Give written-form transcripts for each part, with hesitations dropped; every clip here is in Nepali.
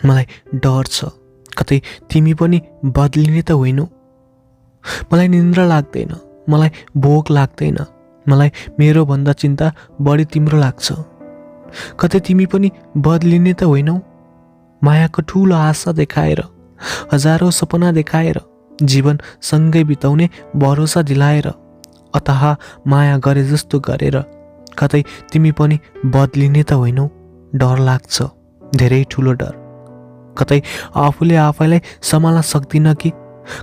मलाई डर छ कतै तिमी पनि बदलिने त होइनौ। मलाई निन्द्रा लाग्दैन, मलाई भोक लाग्दैन, मलाई मेरो भन्दा चिन्ता बढी तिम्रो लाग्छ। कतै तिमी पनि बदलिने त होइनौ। मायाको ठुलो आशा देखाएर, हजारौं सपना देखाएर, जीवन सँगै बिताउने भरोसा दिलाएर, अथाह माया गरे जस्तो गरेर कतै तिमी पनि बदलिने त होइनौ। डर लाग्छ, धेरै ठुलो डर। कतै आफूले आफैलाई सम्हाल्न सक्दिन कि,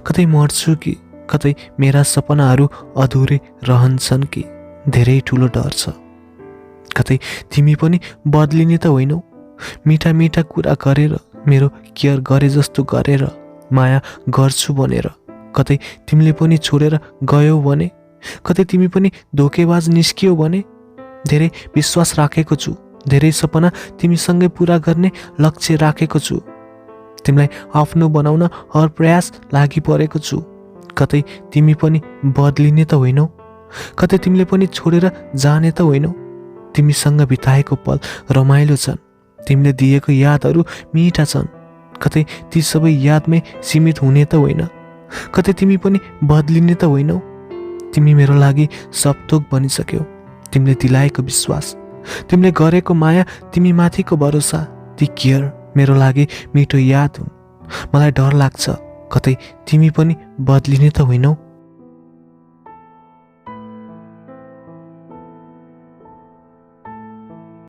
कतै मर्छु कि, कतै मेरा सपनाहरू अधुरै रहन्छन् कि, धेरै ठुलो डर छ। कतै तिमी पनि बदलिने त होइनौ। मिठा मिठा कुरा गरेर, मेरो केयर गरे जस्तो गरेर, माया गर्छु भनेर कतै तिमीले पनि छोडेर गयौ भने, कतै तिमी पनि धोकेबाज निस्कियौ भने। धेरै विश्वास राखेको छु, धेरै सपना तिमीसँगै पुरा गर्ने लक्ष्य राखेको छु। तिमीलाई आफ्नो बनाउन हर प्रयास लागि परेको छु। कतै तिमी पनि बदलिने त होइनौ। कतै तिमीले पनि छोडेर जाने त होइनौ। तिमीसँग बिताएको पल रमाइलो छन्, तिमीले दिएको यादहरू मिठा छन्। कतै ती सबै यादमै सीमित हुने त होइन। कतै तिमी पनि बदलिने त होइनौ। तिमी मेरो लागि सबथोक बनिसक्यौ। तिमीले दिलाएको विश्वास, तिमीले गरेको माया, तिमी माथिको भरोसा, ती केयर मेरो लागि मिठो याद हुन्। मलाई डर लाग्छ कतै तिमी पनि बदलिने त होइनौ।